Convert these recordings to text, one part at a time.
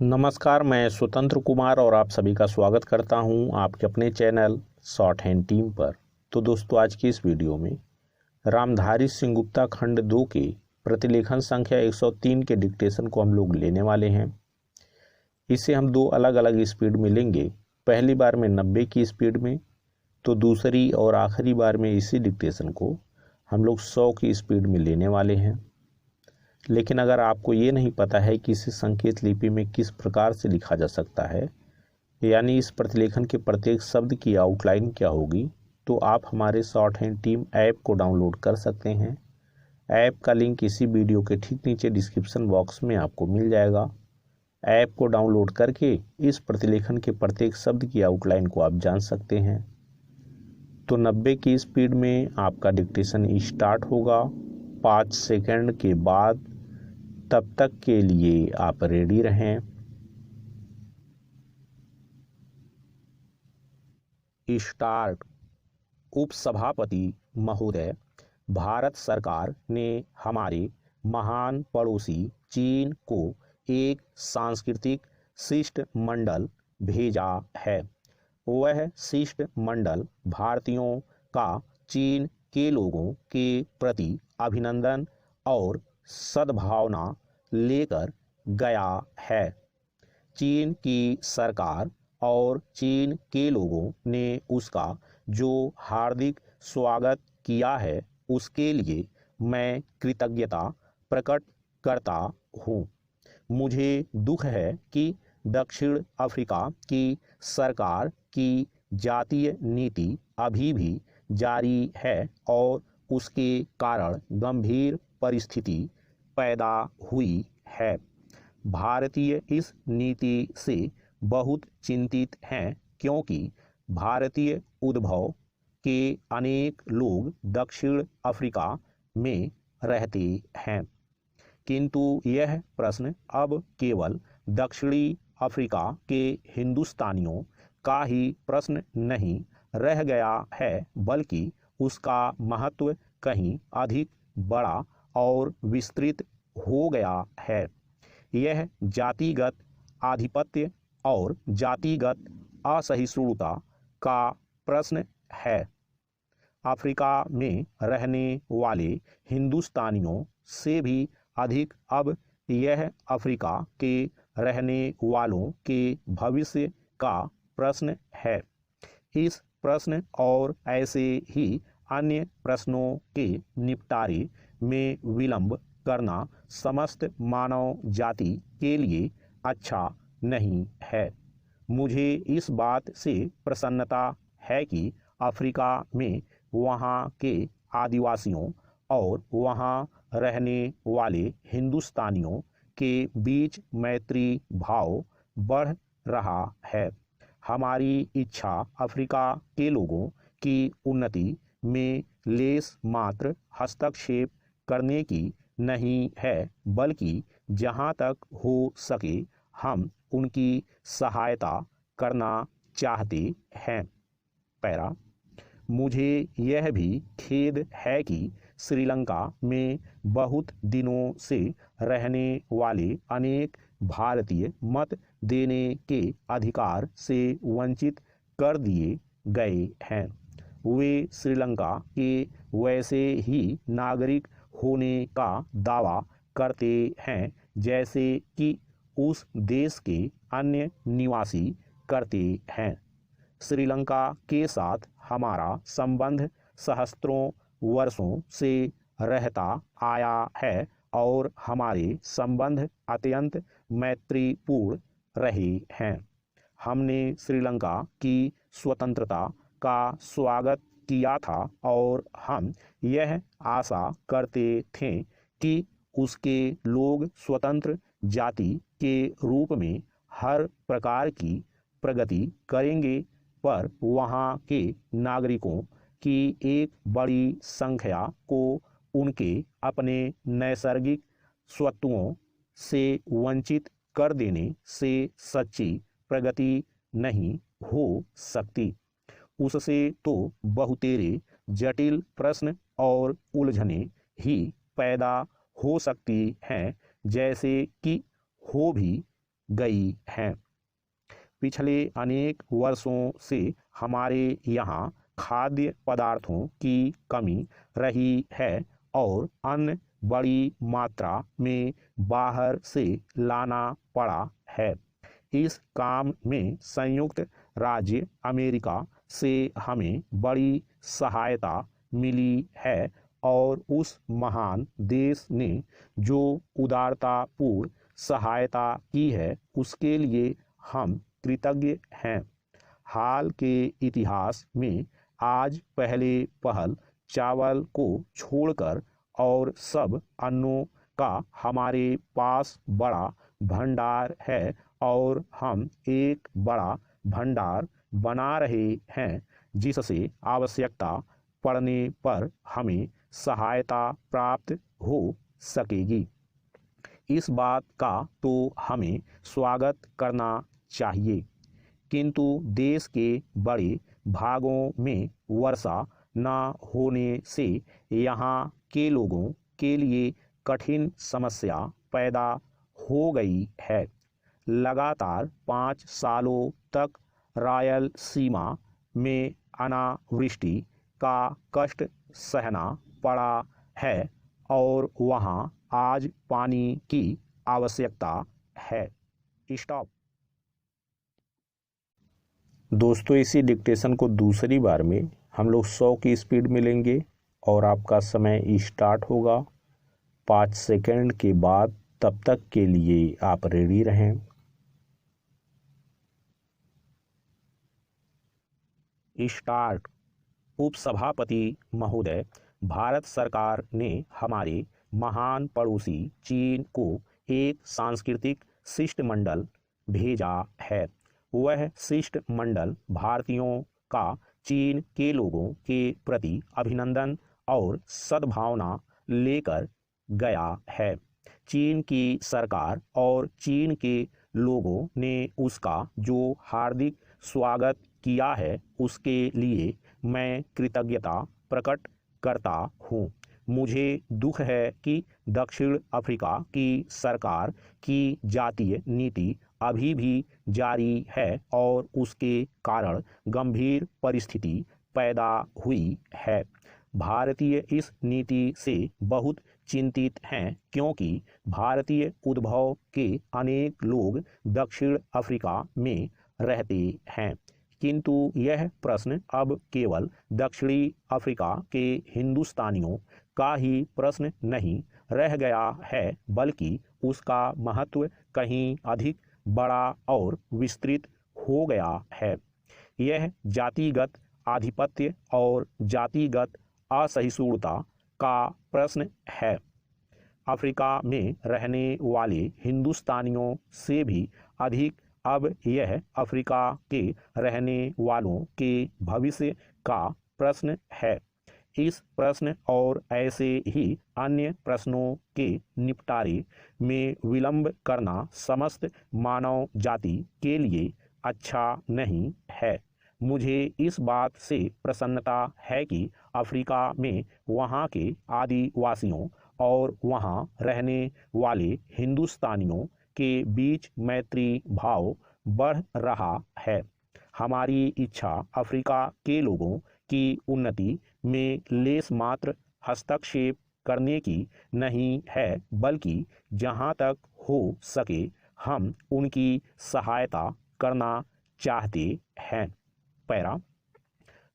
नमस्कार, मैं स्वतंत्र कुमार और आप सभी का स्वागत करता हूं आपके अपने चैनल शॉर्ट हैंड टीम पर। तो दोस्तों, आज की इस वीडियो में रामधारी सिंह गुप्ता खंड 2 के प्रतिलेखन संख्या 103 के डिक्टेशन को हम लोग लेने वाले हैं। इसे हम दो अलग अलग स्पीड में लेंगे। पहली बार में 90 की स्पीड में, तो दूसरी और आखिरी बार में इसी डिक्टेशन को हम लोग 100 की स्पीड में लेने वाले हैं। लेकिन अगर आपको ये नहीं पता है कि इसे संकेत लिपि में किस प्रकार से लिखा जा सकता है, यानी इस प्रतिलेखन के प्रत्येक शब्द की आउटलाइन क्या होगी, तो आप हमारे शॉर्ट हैंड टीम ऐप को डाउनलोड कर सकते हैं। ऐप का लिंक इसी वीडियो के ठीक नीचे डिस्क्रिप्शन बॉक्स में आपको मिल जाएगा। ऐप को डाउनलोड करके इस प्रतिलेखन के प्रत्येक शब्द की आउटलाइन को आप जान सकते हैं। तो 90 की स्पीड में आपका डिक्टेशन स्टार्ट होगा 5 सेकंड के बाद। तब तक के लिए आप रेडी रहें। स्टार्ट। उपसभापति महोदय, भारत सरकार ने हमारे महान पड़ोसी चीन को एक सांस्कृतिक शिष्टमंडल भेजा है। वह शिष्टमंडल भारतीयों का चीन के लोगों के प्रति अभिनंदन और सद्भावना लेकर गया है। चीन की सरकार और चीन के लोगों ने उसका जो हार्दिक स्वागत किया है, उसके लिए मैं कृतज्ञता प्रकट करता हूँ। मुझे दुख है कि दक्षिण अफ्रीका की सरकार की जातीय नीति अभी भी जारी है और उसके कारण गंभीर परिस्थिति पैदा हुई है। भारतीय इस नीति से बहुत चिंतित हैं, क्योंकि भारतीय उद्भव के अनेक लोग दक्षिण अफ्रीका में रहते हैं। किंतु यह प्रश्न अब केवल दक्षिणी अफ्रीका के हिंदुस्तानियों का ही प्रश्न नहीं रह गया है, बल्कि उसका महत्व कहीं अधिक बड़ा और विस्तृत हो गया है। यह जातिगत आधिपत्य और जातिगत असहिष्णुता का प्रश्न है। अफ्रीका में रहने वाले हिंदुस्तानियों से भी अधिक अब यह अफ्रीका के रहने वालों के भविष्य का प्रश्न है। इस प्रश्न और ऐसे ही अन्य प्रश्नों के निपटारे में विलंब करना समस्त मानव जाति के लिए अच्छा नहीं है। मुझे इस बात से प्रसन्नता है कि अफ्रीका में वहाँ के आदिवासियों और वहाँ रहने वाले हिंदुस्तानियों के बीच मैत्री भाव बढ़ रहा है। हमारी इच्छा अफ्रीका के लोगों की उन्नति में लेस मात्र हस्तक्षेप करने की नहीं है, बल्कि जहाँ तक हो सके हम उनकी सहायता करना चाहते हैं। पैरा। मुझे यह भी खेद है कि श्रीलंका में बहुत दिनों से रहने वाले अनेक भारतीय मत देने के अधिकार से वंचित कर दिए गए हैं। वे श्रीलंका के वैसे ही नागरिक होने का दावा करते हैं जैसे कि उस देश के अन्य निवासी करते हैं। श्रीलंका के साथ हमारा संबंध सहस्त्रों वर्षों से रहता आया है और हमारे संबंध अत्यंत मैत्रीपूर्ण रहे हैं। हमने श्रीलंका की स्वतंत्रता का स्वागत किया था और हम यह आशा करते थे कि उसके लोग स्वतंत्र जाति के रूप में हर प्रकार की प्रगति करेंगे, पर वहाँ के नागरिकों की एक बड़ी संख्या को उनके अपने नैसर्गिक स्वत्वों से वंचित कर देने से सच्ची प्रगति नहीं हो सकती। उससे तो बहुतेरे जटिल प्रश्न और उलझने ही पैदा हो सकती हैं, जैसे कि हो भी गई हैं। पिछले अनेक वर्षों से हमारे यहाँ खाद्य पदार्थों की कमी रही है और अन्न बड़ी मात्रा में बाहर से लाना पड़ा है। इस काम में संयुक्त राज्य अमेरिका से हमें बड़ी सहायता मिली है और उस महान देश ने जो उदारतापूर्ण सहायता की है उसके लिए हम कृतज्ञ हैं। हाल के इतिहास में आज पहले पहल चावल को छोड़कर और सब अन्नों का हमारे पास बड़ा भंडार है और हम एक बड़ा भंडार बना रहे हैं जिससे आवश्यकता पड़ने पर हमें सहायता प्राप्त हो सकेगी। इस बात का तो हमें स्वागत करना चाहिए, किंतु देश के बड़े भागों में वर्षा न होने से यहाँ के लोगों के लिए कठिन समस्या पैदा हो गई है। लगातार 5 सालों तक रायलसीमा में अनावृष्टि का कष्ट सहना पड़ा है और वहाँ आज पानी की आवश्यकता है। स्टॉप। दोस्तों, इसी डिक्टेशन को दूसरी बार में हम लोग 100 की स्पीड में लेंगे और आपका समय स्टार्ट होगा 5 सेकंड के बाद। तब तक के लिए आप रेडी रहें। स्टार्ट। उपसभापति महोदय, भारत सरकार ने हमारे महान पड़ोसी चीन को एक सांस्कृतिक शिष्टमंडल भेजा है। वह शिष्टमंडल भारतीयों का चीन के लोगों के प्रति अभिनंदन और सद्भावना लेकर गया है। चीन की सरकार और चीन के लोगों ने उसका जो हार्दिक स्वागत किया है उसके लिए मैं कृतज्ञता प्रकट करता हूँ। मुझे दुख है कि दक्षिण अफ्रीका की सरकार की जातीय नीति अभी भी जारी है और उसके कारण गंभीर परिस्थिति पैदा हुई है। भारतीय इस नीति से बहुत चिंतित हैं क्योंकि भारतीय उद्भव के अनेक लोग दक्षिण अफ्रीका में रहते हैं, किंतु यह प्रश्न अब केवल दक्षिणी अफ्रीका के हिंदुस्तानियों का ही प्रश्न नहीं रह गया है, बल्कि उसका महत्व कहीं अधिक बड़ा और विस्तृत हो गया है। यह जातिगत आधिपत्य और जातिगत असहिष्णुता का प्रश्न है। अफ्रीका में रहने वाले हिंदुस्तानियों से भी अधिक अब यह अफ्रीका के रहने वालों के भविष्य का प्रश्न है। इस प्रश्न और ऐसे ही अन्य प्रश्नों के निपटारे में विलंब करना समस्त मानव जाति के लिए अच्छा नहीं है। मुझे इस बात से प्रसन्नता है कि अफ्रीका में वहाँ के आदिवासियों और वहाँ रहने वाले हिंदुस्तानियों के बीच मैत्री भाव बढ़ रहा है। हमारी इच्छा अफ्रीका के लोगों की उन्नति में लेस मात्र हस्तक्षेप करने की नहीं है, बल्कि जहाँ तक हो सके हम उनकी सहायता करना चाहते हैं। पैरा।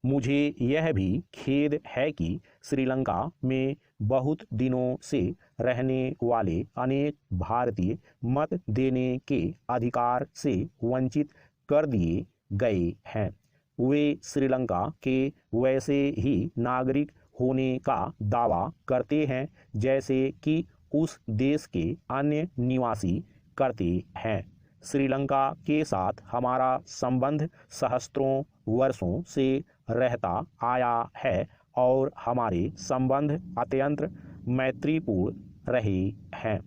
मुझे यह भी खेद है कि श्रीलंका में बहुत दिनों से रहने वाले अनेक भारतीय मत देने के अधिकार से वंचित कर दिए गए हैं। वे श्रीलंका के वैसे ही नागरिक होने का दावा करते हैं जैसे कि उस देश के अन्य निवासी करते हैं। श्रीलंका के साथ हमारा संबंध सहस्त्रों वर्षों से रहता आया है और हमारे संबंध अत्यंत मैत्रीपूर्ण रहे हैं।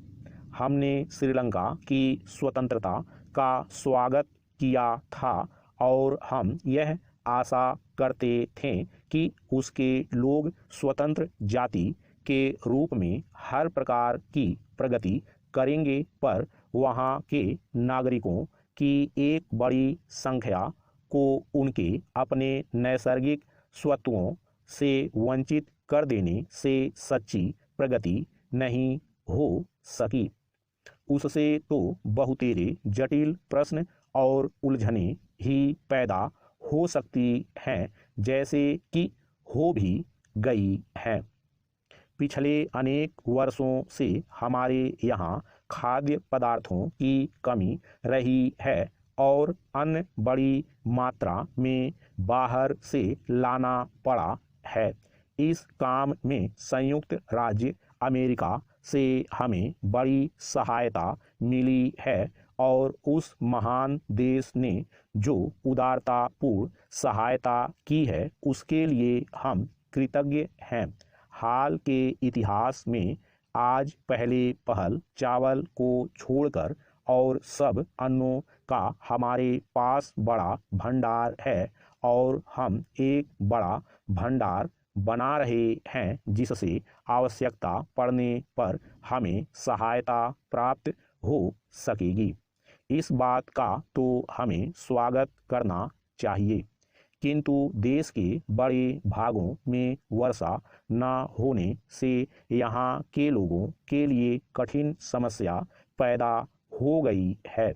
हमने श्रीलंका की स्वतंत्रता का स्वागत किया था और हम यह आशा करते थे कि उसके लोग स्वतंत्र जाति के रूप में हर प्रकार की प्रगति करेंगे, पर वहाँ के नागरिकों की एक बड़ी संख्या को उनके अपने नैसर्गिक स्वत्वों से वंचित कर देने से सच्ची प्रगति नहीं हो सकी। उससे तो बहुतेरे जटिल प्रश्न और उलझनें ही पैदा हो सकती हैं, जैसे कि हो भी गई हैं। पिछले अनेक वर्षों से हमारे यहाँ खाद्य पदार्थों की कमी रही है और अन्न बड़ी मात्रा में बाहर से लाना पड़ा है। इस काम में संयुक्त राज्य अमेरिका से हमें बड़ी सहायता मिली है और उस महान देश ने जो उदारतापूर्ण सहायता की है उसके लिए हम कृतज्ञ हैं। हाल के इतिहास में आज पहले पहल चावल को छोड़कर और सब अन्नों का हमारे पास बड़ा भंडार है और हम एक बड़ा भंडार बना रहे हैं जिससे आवश्यकता पड़ने पर हमें सहायता प्राप्त हो सकेगी। इस बात का तो हमें स्वागत करना चाहिए, किंतु देश के बड़े भागों में वर्षा न होने से यहाँ के लोगों के लिए कठिन समस्या पैदा हो गई है।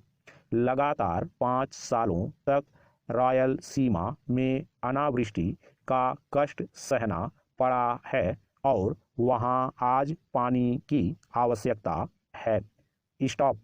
लगातार 5 सालों तक रॉयल सीमा में अनावृष्टि का कष्ट सहना पड़ा है और वहाँ आज पानी की आवश्यकता है। स्टॉप।